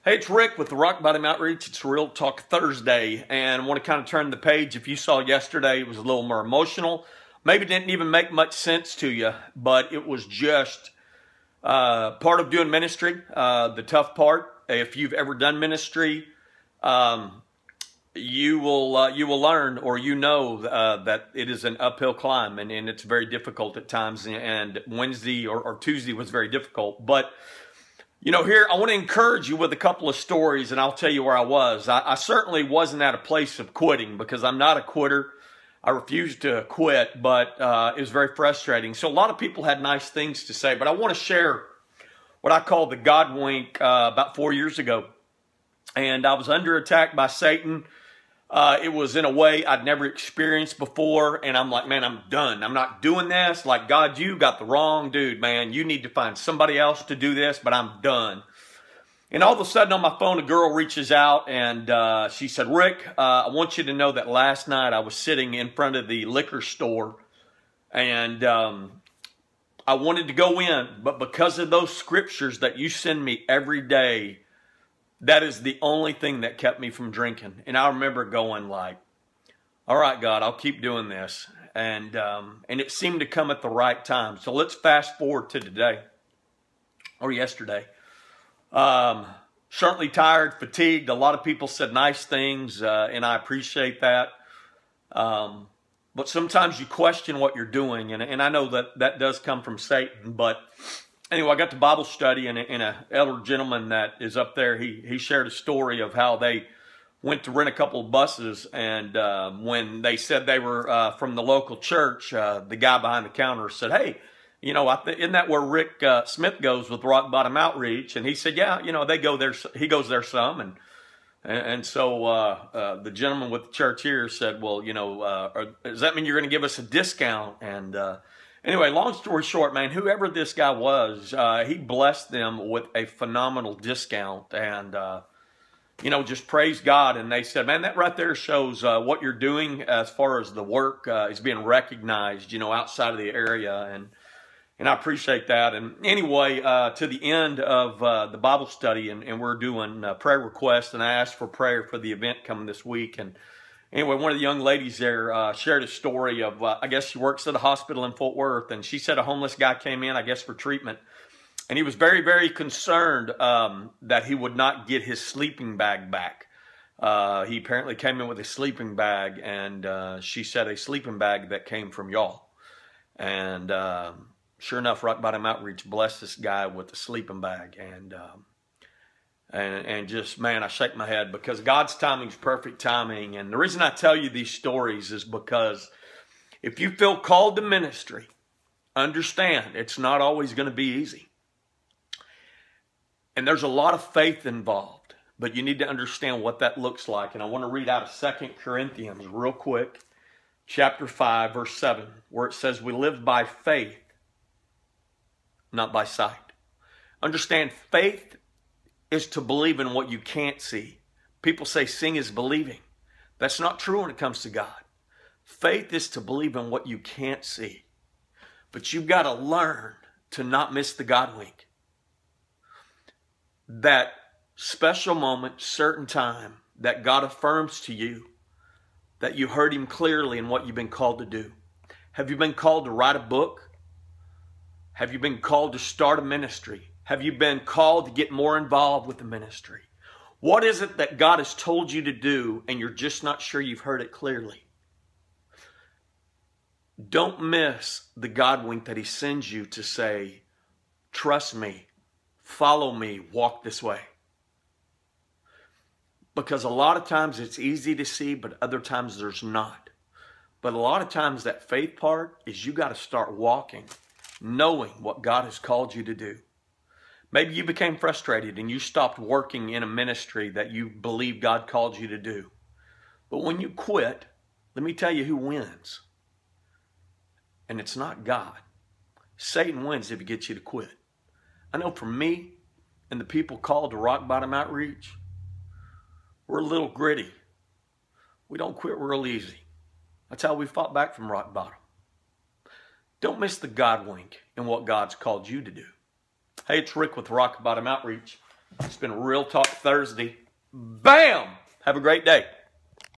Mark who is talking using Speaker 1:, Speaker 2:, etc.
Speaker 1: Hey, it's Rick with the Rock Bottom Outreach. It's Real Talk Thursday, and I want to kind of turn the page. If you saw yesterday, it was a little more emotional. Maybe it didn't even make much sense to you, but it was just part of doing ministry, the tough part. If you've ever done ministry, you will learn, or that it is an uphill climb, and it's very difficult at times. And Wednesday or Tuesday was very difficult, but here, I want to encourage you with a couple of stories, and I'll tell you where I was. I certainly wasn't at a place of quitting, because I'm not a quitter. I refused to quit, but it was very frustrating. So a lot of people had nice things to say, but I want to share what I call the God wink about 4 years ago. And I was under attack by Satan. It was in a way I'd never experienced before, and I'm like, man, I'm done. I'm not doing this. Like, God, you got the wrong dude, man. You need to find somebody else to do this, but I'm done. And all of a sudden on my phone, a girl reaches out, and she said, Rick, I want you to know that last night I was sitting in front of the liquor store, and I wanted to go in, but because of those scriptures that you send me every day, that is the only thing that kept me from drinking. And I remember going like, all right, God, I'll keep doing this. And it seemed to come at the right time. So let's fast forward to today or yesterday. Certainly tired, fatigued. A lot of people said nice things, and I appreciate that. But sometimes you question what you're doing. And I know that does come from Satan, but anyway, I got to Bible study, and an elder gentleman that is up there, he shared a story of how they went to rent a couple of buses, and when they said they were from the local church, the guy behind the counter said, hey, isn't that where Rick Smith goes with Rock Bottom Outreach? And he said, yeah, they go there. He goes there some, and so the gentleman with the church here said, well, does that mean you're going to give us a discount? And anyway, long story short, man, whoever this guy was, he blessed them with a phenomenal discount, and just praise God. And they said, man, that right there shows what you're doing as far as the work is being recognized, outside of the area, and I appreciate that. And anyway, to the end of the Bible study, and we're doing prayer requests, and I asked for prayer for the event coming this week. And anyway, one of the young ladies there shared a story of, I guess she works at a hospital in Fort Worth, and she said a homeless guy came in, I guess for treatment, and he was very, very concerned that he would not get his sleeping bag back. He apparently came in with a sleeping bag, and she said a sleeping bag that came from y'all. And sure enough, Rock Bottom Outreach blessed this guy with a sleeping bag, and just, man, I shake my head, because God's timing is perfect timing. And the reason I tell you these stories is because if you feel called to ministry, understand it's not always going to be easy. And there's a lot of faith involved, but you need to understand what that looks like. And I want to read out of 2 Corinthians real quick, chapter 5, verse 7, where it says, we live by faith, not by sight. Understand, faith is to believe in what you can't see. People say seeing is believing. That's not true when it comes to God. Faith is to believe in what you can't see. But you've got to learn to not miss the God wink. That special moment, certain time, that God affirms to you that you heard Him clearly in what you've been called to do. Have you been called to write a book? Have you been called to start a ministry? Have you been called to get more involved with the ministry? What is it that God has told you to do, and you're just not sure you've heard it clearly? Don't miss the God wink that He sends you to say, trust me, follow me, walk this way. Because a lot of times it's easy to see, but other times there's not. But a lot of times that faith part is you got to start walking, knowing what God has called you to do. Maybe you became frustrated and you stopped working in a ministry that you believe God called you to do. But when you quit, let me tell you who wins. And it's not God. Satan wins if he gets you to quit. I know for me and the people called to Rock Bottom Outreach, we're a little gritty. We don't quit real easy. That's how we fought back from rock bottom. Don't miss the God wink in what God's called you to do. Hey, it's Rick with Rock Bottom Outreach. It's been Real Talk Thursday. Bam! Have a great day.